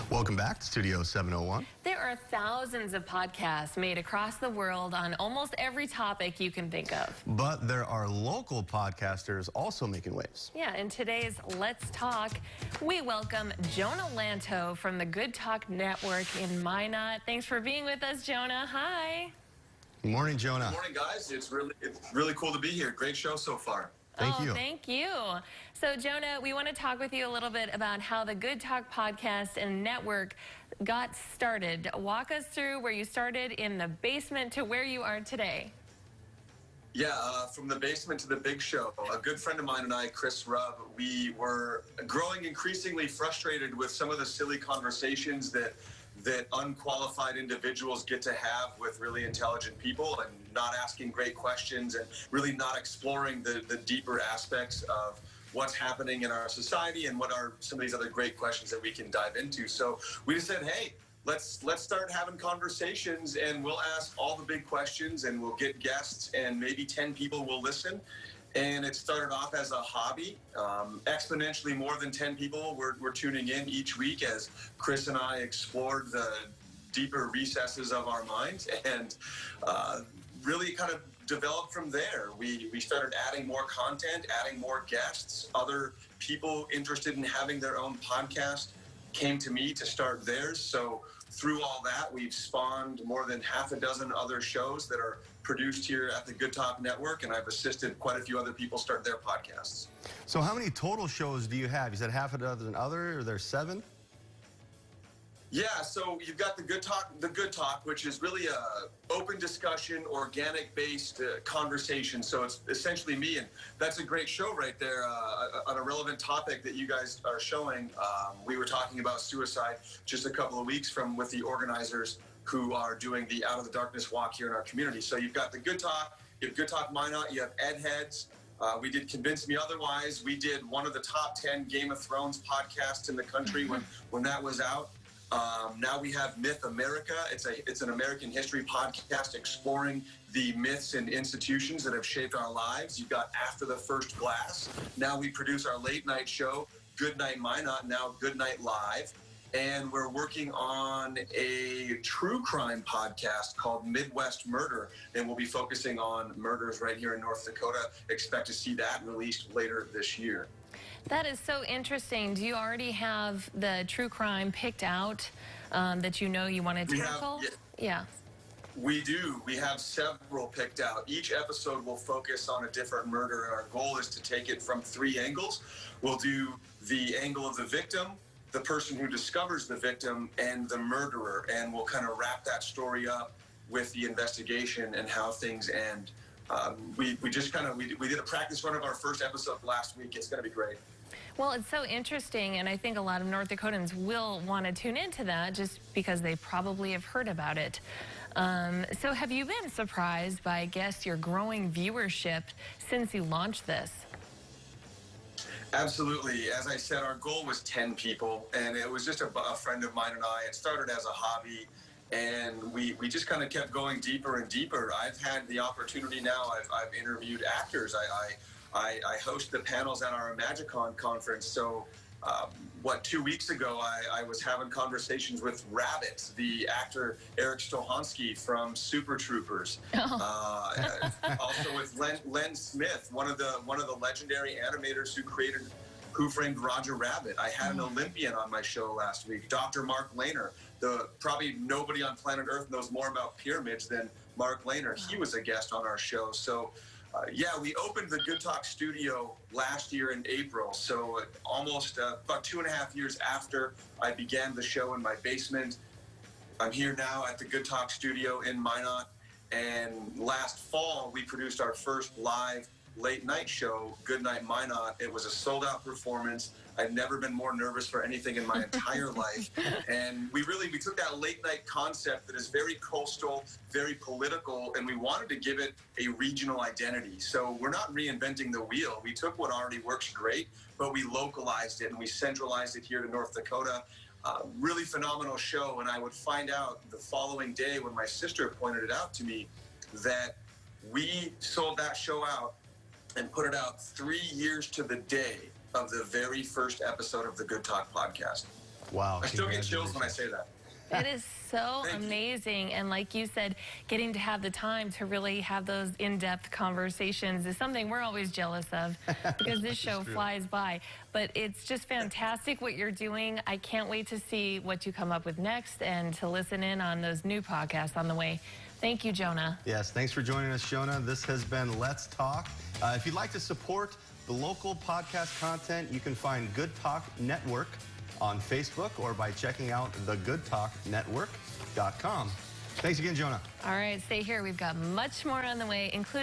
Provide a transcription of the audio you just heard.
Welcome back to Studio 701. There are thousands of podcasts made across the world on almost every topic you can think of. But there are local podcasters also making waves. Yeah, in today's Let's Talk, we welcome Jonah Lanto from the Good Talk Network in Minot. Thanks for being with us, Jonah. Hi. Good morning, Jonah. Good morning, guys. It's really cool to be here. Great show so far. Thank you. Thank you. So, Jonah, we want to talk with you a little bit about how the Good Talk podcast and network got started. Walk us through where you started in the basement to where you are today. Yeah, from the basement to the big show. A good friend of mine and I, Chris Rubb, we were growing increasingly frustrated with some of the silly conversations that unqualified individuals get to have with really intelligent people, and not asking great questions and really not exploring the deeper aspects of what's happening in our society and what are some of these other great questions that we can dive into. So we just said, hey, let's start having conversations, and we'll ask all the big questions, and we'll get guests, and maybe 10 people will listen. And it started off as a hobby. Exponentially more than 10 people were tuning in each week as Chris and I explored the deeper recesses of our minds, and really kind of developed from there. We started adding more content, adding more guests. Other people interested in having their own podcast came to me to start theirs. So through all that, we've spawned more than half a dozen other shows that are produced here at the Good Talk Network, and I've assisted quite a few other people start their podcasts. So how many total shows do you have? You said half a dozen other, or there's 7? Yeah, so you've got the Good Talk, which is really a open discussion, organic-based conversation. So it's essentially me, and that's a great show right there on a relevant topic that you guys are showing. We were talking about suicide just a couple of weeks with the organizers who are doing the Out of the Darkness walk here in our community. So you've got the Good Talk, you have Good Talk Minot, you have Ed Heads. We did Convince Me Otherwise. We did one of the top 10 Game of Thrones podcasts in the country when that was out. Now we have Myth America. It's an American history podcast exploring the myths and institutions that have shaped our lives. You've got After the First Glass. Now we produce our late night show, Good Night Minot, now Good Night Live. And we're working on a true crime podcast called Midwest Murder, and we'll be focusing on murders right here in North Dakota. Expect to see that released later this year. That is so interesting. Do you already have the true crime picked out that you know you want to tackle? Yeah. We do. We have several picked out. Each episode will focus on a different murder, and our goal is to take it from 3 angles. We'll do the angle of the victim, the person who discovers the victim, and the murderer, and we'll kind of wrap that story up with the investigation and how things end. We did a practice run of our first episode last week. It's going to be great. Well, it's so interesting, and I think a lot of North Dakotans will want to tune into that just because they probably have heard about it. So have you been surprised by, I guess, your growing viewership since you launched this? Absolutely. As I said, our goal was 10 people, and it was just a friend of mine and I. It started as a hobby, and we just kind of kept going deeper and deeper. I've had the opportunity now. I've interviewed actors. I host the panels at our Imagicon conference. So 2 weeks ago, I was having conversations with Rabbit, the actor Eric Stolhansky from Super Troopers. Also with Len Smith, one of the legendary animators who created Who Framed Roger Rabbit. I had an Olympian on my show last week, Dr. Mark Lehner. Probably nobody on planet Earth knows more about pyramids than Mark Lehner. He was a guest on our show. So yeah, we opened the Good Talk studio last year in April. So almost about 2.5 years after I began the show in my basement. I'm here now at the Good Talk studio in Minot. And last fall, we produced our first live late night show, Good Night Minot. It was a sold out performance. I've never been more nervous for anything in my entire life. And we took that late night concept that is very coastal, very political, and we wanted to give it a regional identity. So we're not reinventing the wheel. We took what already works great, but we localized it and we centralized it here to North Dakota. Really phenomenal show. And I would find out the following day when my sister pointed it out to me that we sold that show out and put it out 3 years to the day of the very first episode of the Good Talk podcast. Wow. I still get chills when I say that. It is so Thank you. amazing. And like you said, getting to have the time to really have those in-depth conversations is something we're always jealous of because this show flies by. But it's just fantastic what you're doing. I can't wait to see what you come up with next and to listen in on those new podcasts on the way. Thank you, Jonah. Yes, thanks for joining us, Shona. This has been Let's Talk. If you'd like to support the local podcast content, you can find Good Talk Network on Facebook or by checking out thegoodtalknetwork.com. Thanks again, Jonah. All right, stay here. We've got much more on the way, including